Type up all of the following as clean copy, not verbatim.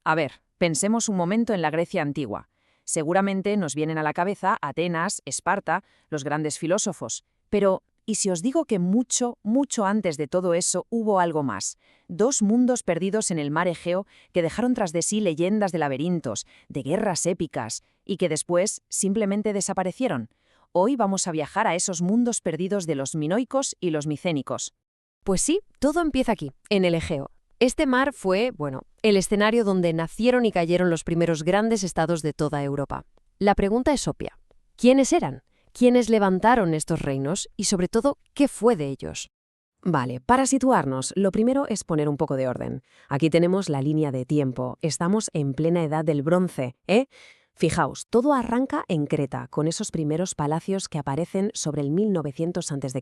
A ver, pensemos un momento en la Grecia antigua. Seguramente nos vienen a la cabeza Atenas, Esparta, los grandes filósofos. Pero, ¿y si os digo que mucho, mucho antes de todo eso hubo algo más? Dos mundos perdidos en el mar Egeo que dejaron tras de sí leyendas de laberintos, de guerras épicas, y que después simplemente desaparecieron. Hoy vamos a viajar a esos mundos perdidos de los minoicos y los micénicos. Pues sí, todo empieza aquí, en el Egeo. Este mar fue, el escenario donde nacieron y cayeron los primeros grandes estados de toda Europa. La pregunta es obvia. ¿Quiénes eran? ¿Quiénes levantaron estos reinos? Y sobre todo, ¿qué fue de ellos? Vale, para situarnos, lo primero es poner un poco de orden. Aquí tenemos la línea de tiempo. Estamos en plena edad del bronce, ¿eh? Fijaos, todo arranca en Creta, con esos primeros palacios que aparecen sobre el 1900 a.C.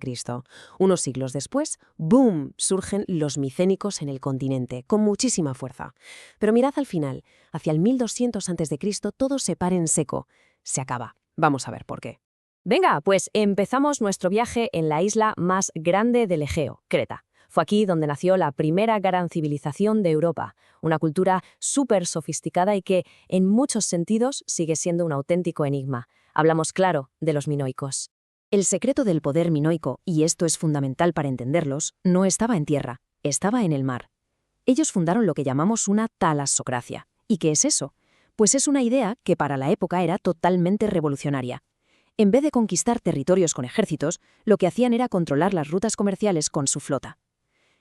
Unos siglos después, ¡boom!, surgen los micénicos en el continente, con muchísima fuerza. Pero mirad al final, hacia el 1200 a.C. todo se para en seco. Se acaba. Vamos a ver por qué. Venga, pues empezamos nuestro viaje en la isla más grande del Egeo, Creta. Fue aquí donde nació la primera gran civilización de Europa, una cultura súper sofisticada y que, en muchos sentidos, sigue siendo un auténtico enigma. Hablamos, claro, de los minoicos. El secreto del poder minoico, y esto es fundamental para entenderlos, no estaba en tierra, estaba en el mar. Ellos fundaron lo que llamamos una talassocracia. ¿Y qué es eso? Pues es una idea que para la época era totalmente revolucionaria. En vez de conquistar territorios con ejércitos, lo que hacían era controlar las rutas comerciales con su flota.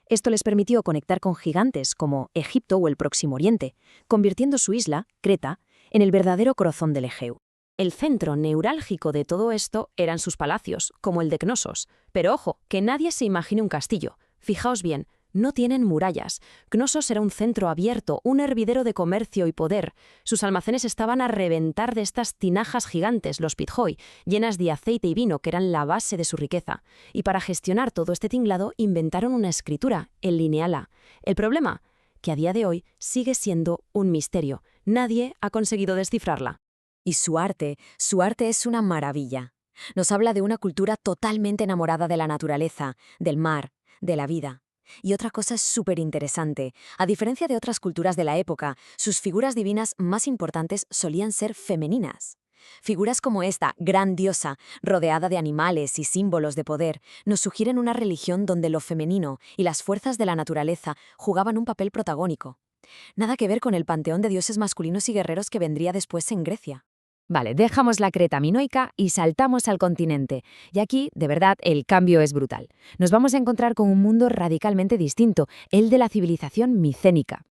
Esto les permitió conectar con gigantes como Egipto o el Próximo Oriente, convirtiendo su isla, Creta, en el verdadero corazón del Egeo. El centro neurálgico de todo esto eran sus palacios, como el de Cnosos. Pero ojo, que nadie se imagine un castillo. Fijaos bien, no tienen murallas. Cnosos era un centro abierto, un hervidero de comercio y poder. Sus almacenes estaban a reventar de estas tinajas gigantes, los pithoi, llenas de aceite y vino, que eran la base de su riqueza. Y para gestionar todo este tinglado, inventaron una escritura, el lineala. El problema, que a día de hoy sigue siendo un misterio. Nadie ha conseguido descifrarla. Y su arte es una maravilla. Nos habla de una cultura totalmente enamorada de la naturaleza, del mar, de la vida. Y otra cosa súper interesante, a diferencia de otras culturas de la época, sus figuras divinas más importantes solían ser femeninas. Figuras como esta, gran diosa, rodeada de animales y símbolos de poder, nos sugieren una religión donde lo femenino y las fuerzas de la naturaleza jugaban un papel protagónico. Nada que ver con el panteón de dioses masculinos y guerreros que vendría después en Grecia. Vale, dejamos la Creta minoica y saltamos al continente. Y aquí, de verdad, el cambio es brutal. Nos vamos a encontrar con un mundo radicalmente distinto, el de la civilización micénica.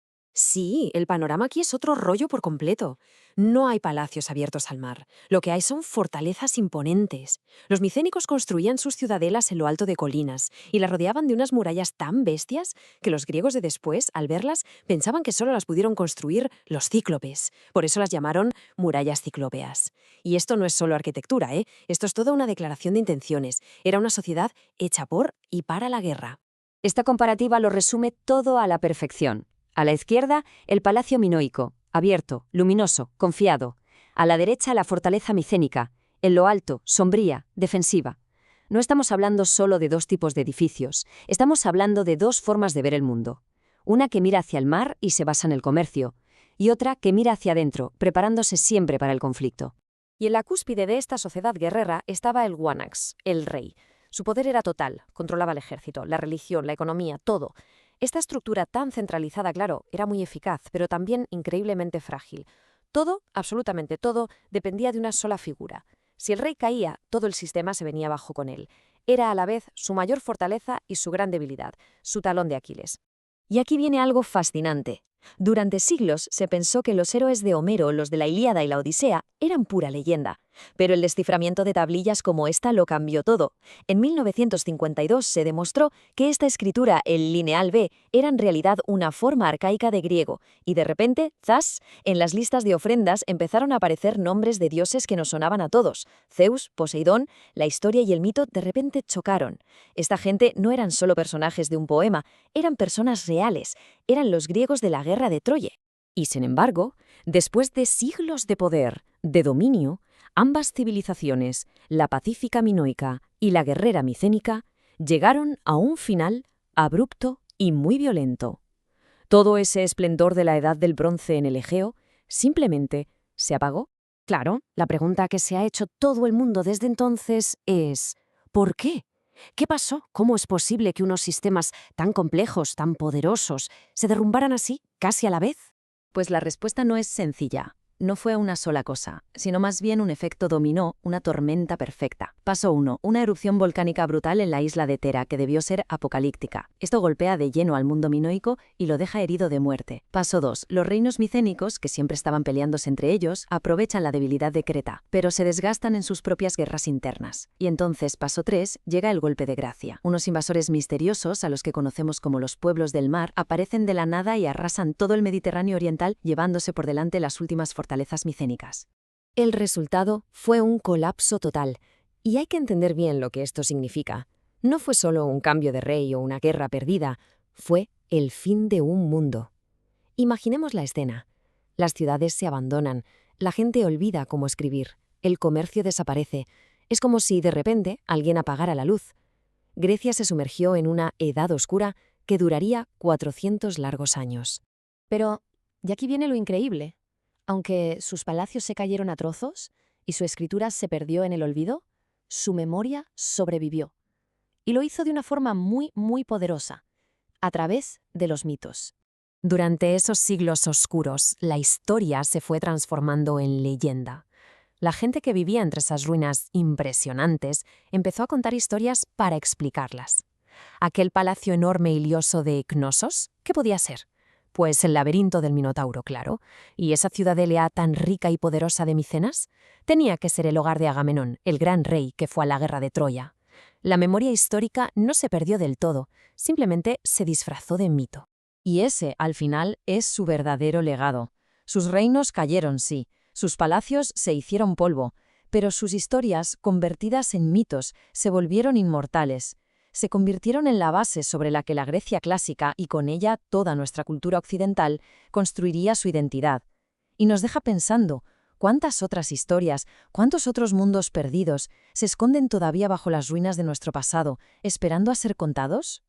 Sí, el panorama aquí es otro rollo por completo. No hay palacios abiertos al mar. Lo que hay son fortalezas imponentes. Los micénicos construían sus ciudadelas en lo alto de colinas y las rodeaban de unas murallas tan bestias que los griegos de después, al verlas, pensaban que solo las pudieron construir los cíclopes. Por eso las llamaron murallas ciclópeas. Y esto no es solo arquitectura, ¿eh? Esto es toda una declaración de intenciones. Era una sociedad hecha por y para la guerra. Esta comparativa lo resume todo a la perfección. A la izquierda, el palacio minoico, abierto, luminoso, confiado. A la derecha, la fortaleza micénica, en lo alto, sombría, defensiva. No estamos hablando solo de dos tipos de edificios, estamos hablando de dos formas de ver el mundo. Una que mira hacia el mar y se basa en el comercio, y otra que mira hacia adentro, preparándose siempre para el conflicto. Y en la cúspide de esta sociedad guerrera estaba el Wanax, el rey. Su poder era total, controlaba el ejército, la religión, la economía, todo. Esta estructura tan centralizada, claro, era muy eficaz, pero también increíblemente frágil. Todo, absolutamente todo, dependía de una sola figura. Si el rey caía, todo el sistema se venía abajo con él. Era a la vez su mayor fortaleza y su gran debilidad, su talón de Aquiles. Y aquí viene algo fascinante. Durante siglos se pensó que los héroes de Homero, los de la Ilíada y la Odisea, eran pura leyenda. Pero el desciframiento de tablillas como esta lo cambió todo. En 1952 se demostró que esta escritura, el lineal B, era en realidad una forma arcaica de griego. Y de repente, ¡zas!, en las listas de ofrendas empezaron a aparecer nombres de dioses que nos sonaban a todos. Zeus, Poseidón, la historia y el mito de repente chocaron. Esta gente no eran solo personajes de un poema, eran personas reales. Eran los griegos de la guerra de Troya. Y sin embargo, después de siglos de poder, de dominio, ambas civilizaciones, la pacífica minoica y la guerrera micénica, llegaron a un final abrupto y muy violento. Todo ese esplendor de la Edad del Bronce en el Egeo simplemente se apagó. Claro, la pregunta que se ha hecho todo el mundo desde entonces es ¿por qué? ¿Qué pasó? ¿Cómo es posible que unos sistemas tan complejos, tan poderosos, se derrumbaran así, casi a la vez? Pues la respuesta no es sencilla. No fue una sola cosa, sino más bien un efecto dominó, una tormenta perfecta. Paso 1. Una erupción volcánica brutal en la isla de Tera, que debió ser apocalíptica. Esto golpea de lleno al mundo minoico y lo deja herido de muerte. Paso 2. Los reinos micénicos, que siempre estaban peleándose entre ellos, aprovechan la debilidad de Creta, pero se desgastan en sus propias guerras internas. Y entonces, paso 3, llega el golpe de gracia. Unos invasores misteriosos, a los que conocemos como los pueblos del mar, aparecen de la nada y arrasan todo el Mediterráneo oriental, llevándose por delante las últimas fortalezas micénicas. El resultado fue un colapso total, y hay que entender bien lo que esto significa. No fue solo un cambio de rey o una guerra perdida, fue el fin de un mundo. Imaginemos la escena. Las ciudades se abandonan, la gente olvida cómo escribir, el comercio desaparece. Es como si de repente alguien apagara la luz. Grecia se sumergió en una edad oscura que duraría 400 largos años. Pero, y aquí viene lo increíble. Aunque sus palacios se cayeron a trozos y su escritura se perdió en el olvido, su memoria sobrevivió. Y lo hizo de una forma muy, muy poderosa, a través de los mitos. Durante esos siglos oscuros, la historia se fue transformando en leyenda. La gente que vivía entre esas ruinas impresionantes empezó a contar historias para explicarlas. ¿Aquel palacio enorme y lioso de Cnosos? ¿Qué podía ser? Pues el laberinto del Minotauro, claro. ¿Y esa ciudadela tan rica y poderosa de Micenas? Tenía que ser el hogar de Agamenón, el gran rey que fue a la guerra de Troya. La memoria histórica no se perdió del todo, simplemente se disfrazó de mito. Y ese, al final, es su verdadero legado. Sus reinos cayeron, sí, sus palacios se hicieron polvo, pero sus historias, convertidas en mitos, se volvieron inmortales. Se convirtieron en la base sobre la que la Grecia clásica y con ella toda nuestra cultura occidental construiría su identidad. Y nos deja pensando, ¿cuántas otras historias, cuántos otros mundos perdidos se esconden todavía bajo las ruinas de nuestro pasado, esperando a ser contados?